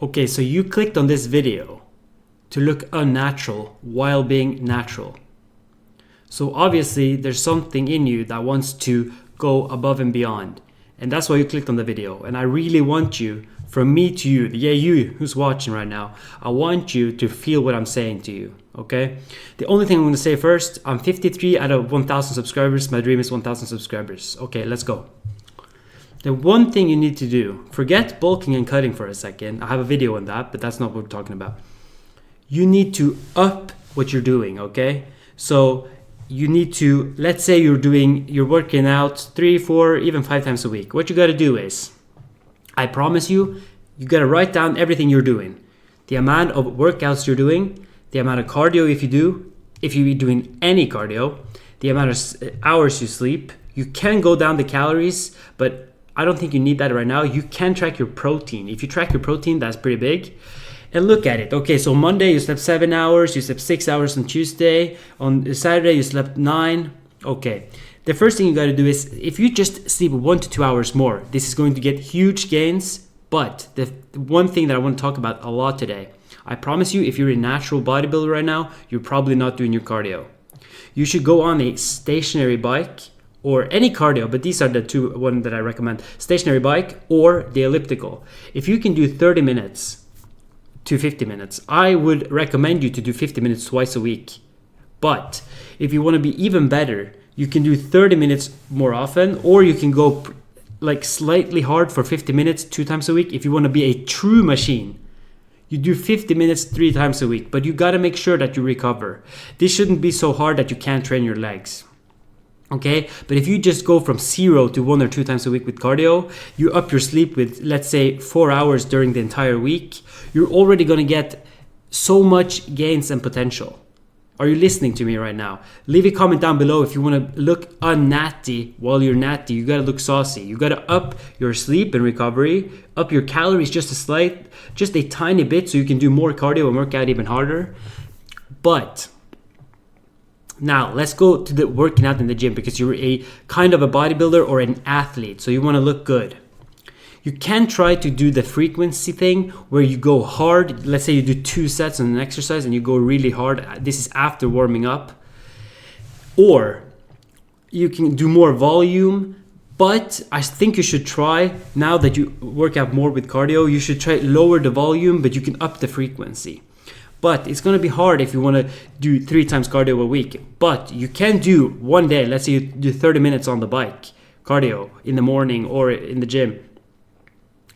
Okay, so you clicked on this video to look unnatural while being natural. So obviously there's something in you that wants to go above and beyond. And that's why you clicked on the video. And I really want you, from me to you, you who's watching right now, I want you to feel what I'm saying to you, okay? The only thing I'm gonna say first, I'm 53 out of 1,000 subscribers. My dream is 1,000 subscribers. Okay, let's go. The one thing you need to do, forget bulking and cutting for a second. I have a video on that, but that's not what we're talking about. You need to up what you're doing, okay? So you need to, let's say you're working out 3, 4, even 5 times a week. What you gotta do is, I promise you, you gotta write down everything you're doing. The amount of workouts you're doing, the amount of cardio if you're doing any cardio, the amount of hours you sleep. You can go down the calories, but I don't think you need that right now. You can track your protein. If you track your protein, that's pretty big. And look at it. Okay, so Monday you slept 7 hours, you slept 6 hours on Tuesday, on Saturday you slept 9. Okay, the first thing you gotta do is, if you just sleep 1 to 2 hours more, this is going to get huge gains. But the one thing that I want to talk about a lot today, I promise you, if you're a natural bodybuilder right now, you're probably not doing your cardio. You should go on a stationary bike or any cardio, but these are the one that I recommend: stationary bike or the elliptical. If you can do 30 minutes to 50 minutes, I would recommend you to do 50 minutes twice a week. But if you want to be even better, you can do 30 minutes more often, or you can go like slightly hard for 50 minutes 2 times a week. If you want to be a true machine, you do 50 minutes 3 times a week, but you got to make sure that you recover. This shouldn't be so hard that you can't train your legs. Okay, but if you just go from 0 to 1 or 2 times a week with cardio, you up your sleep with, let's say, 4 hours during the entire week, you're already going to get so much gains and potential. Are you listening to me right now? Leave a comment down below if you want to look unnatty while you're natty. You got to look saucy. You got to up your sleep and recovery, up your calories just a tiny bit, so you can do more cardio and work out even harder. But now, let's go to the working out in the gym, because you're a kind of a bodybuilder or an athlete, so you want to look good. You can try to do the frequency thing where you go hard. Let's say you do 2 sets on an exercise and you go really hard. This is after warming up. Or you can do more volume, but I think you should try, now that you work out more with cardio, you should try lower the volume, but you can up the frequency. But it's going to be hard if you want to do 3 times cardio a week. But you can do one day, let's say you do 30 minutes on the bike, cardio, in the morning or in the gym.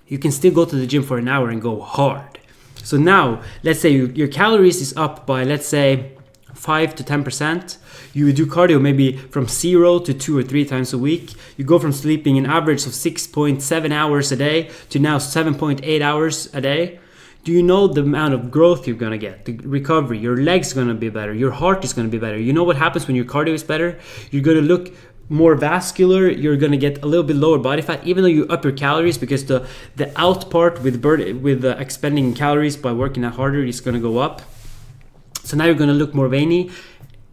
You can still go to the gym for an hour and go hard. So now, let's say your calories is up by, let's say, 5 to 10%. You would do cardio maybe from 0 to 2 or 3 times a week. You go from sleeping an average of 6.7 hours a day to now 7.8 hours a day. Do you know the amount of growth you're gonna get? The recovery, your legs gonna be better, your heart is gonna be better. You know what happens when your cardio is better? You're gonna look more vascular, you're gonna get a little bit lower body fat, even though you up your calories, because the out part with expending calories by working out harder is gonna go up. So now you're gonna look more veiny,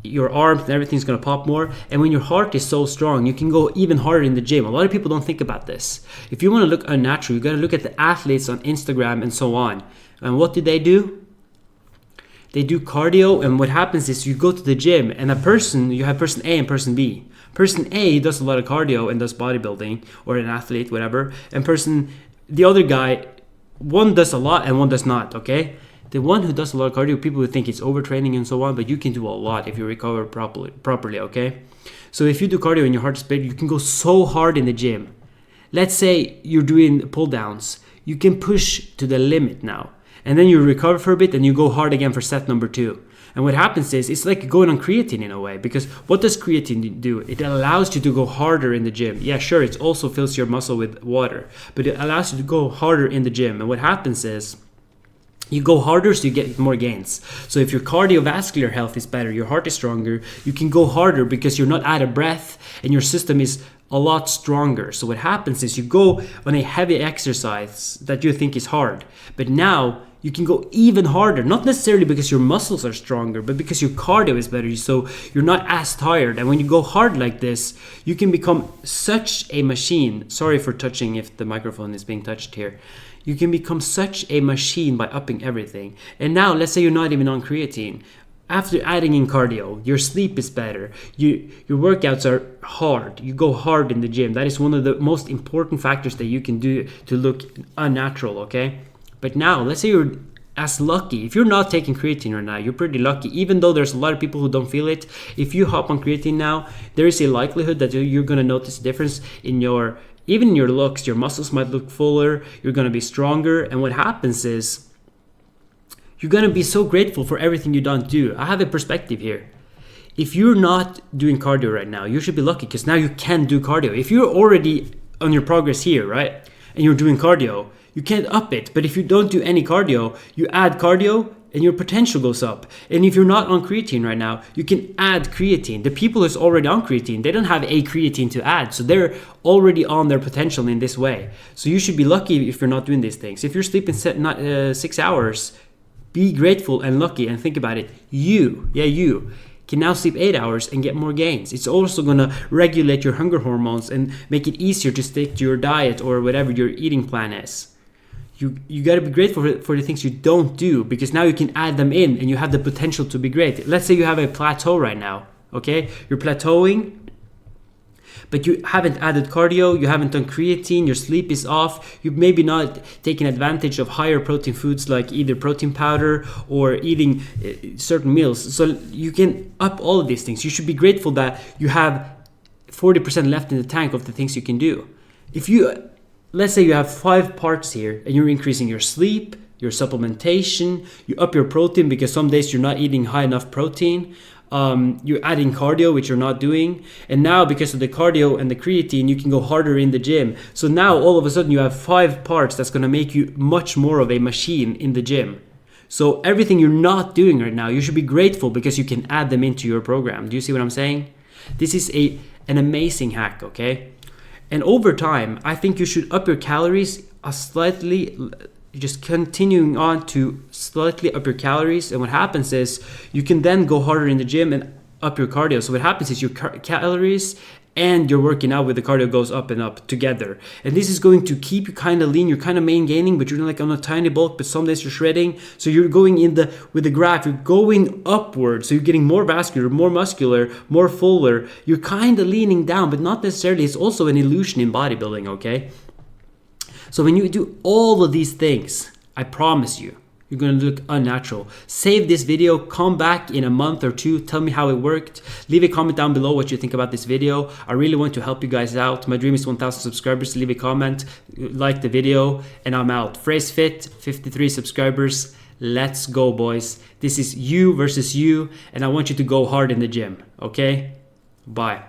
your arms and everything's gonna pop more. And when your heart is so strong, you can go even harder in the gym. A lot of people don't think about this. If you want to look unnatural, you gotta look at the athletes on Instagram and so on. And what do? They do cardio, and what happens is you go to the gym and you have person A and person B. Person A does a lot of cardio and does bodybuilding, or an athlete, whatever. And the other guy, one does a lot and one does not, okay? The one who does a lot of cardio, people would think it's overtraining and so on, but you can do a lot if you recover properly, okay? So if you do cardio and your heart is big, you can go so hard in the gym. Let's say you're doing pull downs. You can push to the limit now. And then you recover for a bit and you go hard again for set number 2. And what happens is, it's like going on creatine in a way, because what does creatine do? It allows you to go harder in the gym. Yeah, sure, it also fills your muscle with water, but it allows you to go harder in the gym. And what happens is, you go harder, so you get more gains. So if your cardiovascular health is better, your heart is stronger, you can go harder because you're not out of breath and your system is a lot stronger. So what happens is, you go on a heavy exercise that you think is hard, but now you can go even harder, not necessarily because your muscles are stronger, but because your cardio is better, so you're not as tired. And when you go hard like this, you can become such a machine. Sorry for touching if the microphone is being touched here. you can become such a machine by upping everything. And now let's say you're not even on creatine. After adding in cardio, your sleep is better. Your workouts are hard. You go hard in the gym. That is one of the most important factors that you can do to look unnatural, okay? But now, let's say you're as lucky. If you're not taking creatine right now, you're pretty lucky. Even though there's a lot of people who don't feel it, if you hop on creatine now, there is a likelihood that you're going to notice a difference in even your looks. Your muscles might look fuller. You're going to be stronger. And what happens is, you're going to be so grateful for everything you don't do. I have a perspective here. If you're not doing cardio right now, you should be lucky because now you can do cardio. If you're already on your progress here, right, and you're doing cardio, you can't up it. But if you don't do any cardio, you add cardio and your potential goes up. And if you're not on creatine right now, you can add creatine. The people who's already on creatine, they don't have a creatine to add. So they're already on their potential in this way. So you should be lucky if you're not doing these things. If you're sleeping 6 hours, be grateful and lucky and think about it. You can now sleep 8 hours and get more gains. It's also going to regulate your hunger hormones and make it easier to stick to your diet or whatever your eating plan is. You got to be grateful for the things you don't do because now you can add them in and you have the potential to be great. Let's say you have a plateau right now, okay? You're plateauing, but you haven't added cardio, you haven't done creatine, your sleep is off, you've maybe not taken advantage of higher protein foods like either protein powder or eating certain meals. So you can up all of these things. You should be grateful that you have 40% left in the tank of the things you can do. Let's say you have 5 parts here and you're increasing your sleep, your supplementation, you up your protein because some days you're not eating high enough protein. You're adding cardio, which you're not doing. And now because of the cardio and the creatine, you can go harder in the gym. So now all of a sudden you have 5 parts that's going to make you much more of a machine in the gym. So everything you're not doing right now, you should be grateful because you can add them into your program. Do you see what I'm saying? This is an amazing hack, okay? And over time, I think you should up your calories just continuing on to slightly up your calories. And what happens is you can then go harder in the gym and up your cardio. So what happens is your calories and your working out with the cardio goes up and up together. And this is going to keep you kind of lean. You're kind of main gaining, but you're like on a tiny bulk, but some days you're shredding. So you're going with the graph, you're going upward. So you're getting more vascular, more muscular, more fuller. You're kind of leaning down, but not necessarily. It's also an illusion in bodybuilding, okay? So when you do all of these things, I promise you, you're going to look unnatural. Save this video, come back in a month or 2, tell me how it worked. Leave a comment down below what you think about this video. I really want to help you guys out. My dream is 1,000 subscribers. Leave a comment, like the video, and I'm out. Phrase Fit, 53 subscribers. Let's go, boys. This is you versus you, and I want you to go hard in the gym, okay? Bye.